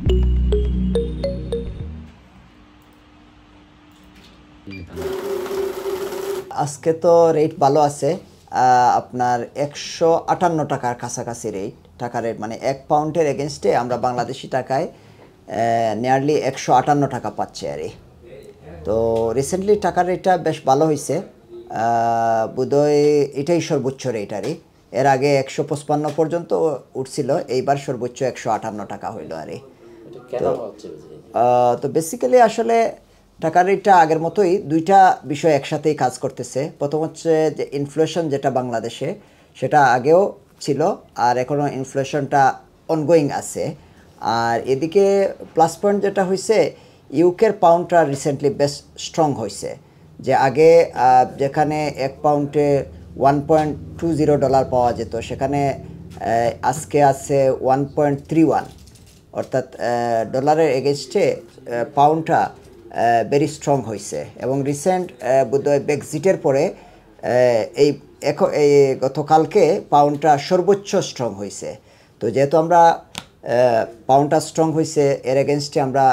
আজকে তো রেট ভালো আছে, আপনার 158 টাকার কাছাকাছি টাকা রেট, মানে 1 পাউন্ডের এগেনস্টে আমরা বাংলাদেশি টাকায় নিয়ারলি 158 টাকা পাচ্ছি আর কি। তো রিসেন্টলি টাকার রেটটা বেশ ভালো হয়েছে, বোধহয় এটাই সর্বোচ্চ রেট আর কি। এর আগে 155 পর্যন্ত উঠছিল, এইবার সর্বোচ্চ 158 টাকা হইল আর কি। তো বেসিক্যালি আসলে টাকার রেটটা আগের মতোই, দুইটা বিষয় একসাথেই কাজ করতেছে। প্রথম হচ্ছে যে ইনফ্লেশন, যেটা বাংলাদেশে সেটা আগেও ছিল আর এখনও ইনফ্লেশনটা অনগোয়িং আছে। আর এদিকে প্লাস পয়েন্ট যেটা হয়েছে, ইউকের পাউন্ডটা রিসেন্টলি বেশ স্ট্রং হয়েছে। যে আগে যেখানে 1 পাউন্ডে $1.20 পাওয়া যেত, সেখানে আজকে আছে 1.31, অর্থাৎ ডলারের এগেনস্টে পাউন্ডটা ভেরি স্ট্রং হয়েছে। এবং রিসেন্ট বোধহয় ব্রেক্সিটের পরে এই গতকালকে পাউন্ডটা সর্বোচ্চ স্ট্রং হয়েছে। তো যেহেতু আমরা পাউন্ডটা স্ট্রং হয়েছে, এর এগেনস্টে আমরা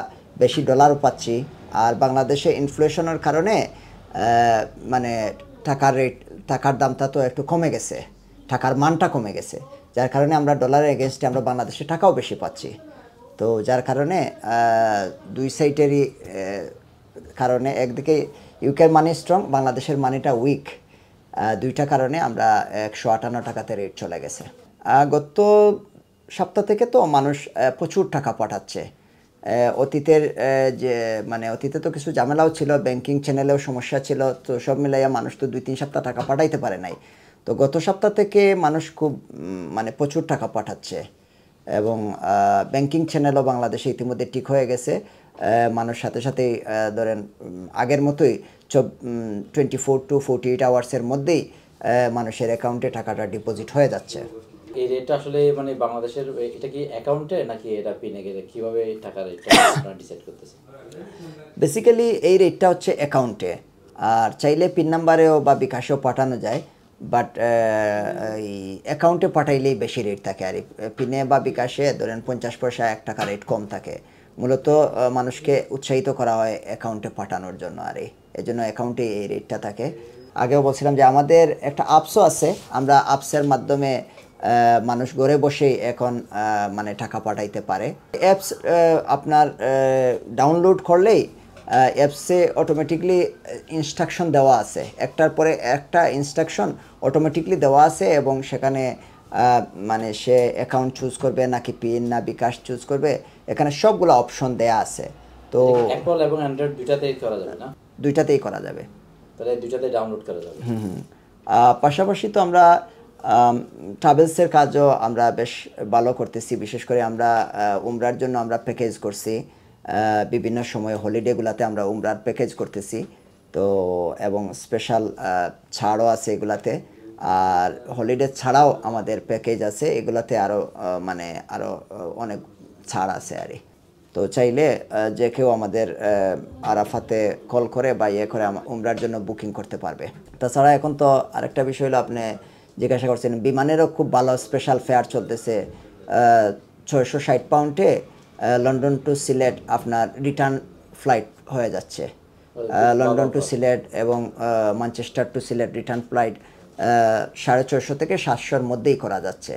বেশি ডলারও পাচ্ছি। আর বাংলাদেশে ইনফ্লেশনের কারণে মানে টাকার দামটা তো একটু কমে গেছে, টাকার মানটা কমে গেছে, যার কারণে আমরা ডলারের এগেনস্টে আমরা বাংলাদেশে টাকাও বেশি পাচ্ছি। তো যার কারণে দুই সাইডেরই কারণে, একদিকে ইউকের মানি স্ট্রং, বাংলাদেশের মানিটা উইক, দুইটা কারণে আমরা 158 টাকাতে রেট চলে গেছে। গত সপ্তাহ থেকে তো মানুষ প্রচুর টাকা পাঠাচ্ছে। অতীতের যে অতীতে তো কিছু ঝামেলাও ছিল, ব্যাংকিং চ্যানেলেও সমস্যা ছিল, তো সব মিলাইয়া মানুষ তো 2-3 সপ্তাহ টাকা পাঠাইতে পারে নাই। তো গত সপ্তাহ থেকে মানুষ খুব প্রচুর টাকা পাঠাচ্ছে এবং ব্যাংকিং চ্যানেলও বাংলাদেশে ইতিমধ্যে ঠিক হয়ে গেছে। মানুষ সাথে সাথেই ধরেন আগের মতোই 24 to 48 আওয়ার্সের মধ্যেই মানুষের অ্যাকাউন্টে টাকাটা ডিপোজিট হয়ে যাচ্ছে। এই রেটটা আসলে বাংলাদেশের এটা কি অ্যাকাউন্টে নাকি এটা পিনে গেলে কিভাবে টাকা রেটটা আপনারা ডিসাইড করতেছেন? বেসিক্যালি এই রেটটা হচ্ছে অ্যাকাউন্টে, আর চাইলে পিন নাম্বারেও বা বিকাশেও পাঠানো যায়, বাট এই অ্যাকাউন্টে পাঠাইলেই বেশি রেট থাকে। আর পিনে বা বিকাশে ধরেন 50 পয়সা 1 টাকা রেট কম থাকে। মূলত মানুষকে উৎসাহিত করা হয় অ্যাকাউন্টে পাঠানোর জন্য, আর এই জন্য অ্যাকাউন্টে এই রেটটা থাকে। আগেও বলছিলাম যে আমাদের একটা অ্যাপসও আছে, আমরা অ্যাপসের মাধ্যমে মানুষ ঘরে বসেই এখন টাকা পাঠাইতে পারে। অ্যাপস আপনার ডাউনলোড করলেই অ্যাপসে অটোমেটিকলি ইনস্ট্রাকশন দেওয়া আছে, একটার পরে একটা ইনস্ট্রাকশন অটোমেটিকলি দেওয়া আছে, এবং সেখানে সে অ্যাকাউন্ট চুজ করবে নাকি পিন না বিকাশ চুজ করবে, এখানে সবগুলো অপশন দেয়া আছে। তো অ্যাপল এবং অ্যান্ড্রয়েড দুইটাতেই করা যাবে না? দুইটাতেই করা যাবে, তাহলে দুইটাতেই ডাউনলোড করা যাবে। পাশাপাশি তো আমরা ট্রাভেলসের কাজও আমরা বেশ ভালো করতেছি। বিশেষ করে আমরা উমরার জন্য আমরা প্যাকেজ করছি, বিভিন্ন সময় হলিডেগুলোতে আমরা উমরার প্যাকেজ করতেছি। তো এবং স্পেশাল ছাড়ও আছে এগুলাতে, আর হলিডে ছাড়াও আমাদের প্যাকেজ আছে, এগুলাতে আরও আরও অনেক ছাড় আছে আর কি। তো চাইলে যে কেউ আমাদের আরাফাতে কল করে বা করে উমরার জন্য বুকিং করতে পারবে। তাছাড়া এখন তো আরেকটা বিষয় হলো, আপনি জিজ্ঞাসা করছেন, বিমানেরও খুব ভালো স্পেশাল ফেয়ার চলতেছে। 660 পাউন্ডে লন্ডন টু সিলেট আপনার রিটার্ন ফ্লাইট হয়ে যাচ্ছে। লন্ডন টু সিলেট এবং Manchester to Sylhet return flight 650 থেকে 700-র মধ্যেই করা যাচ্ছে।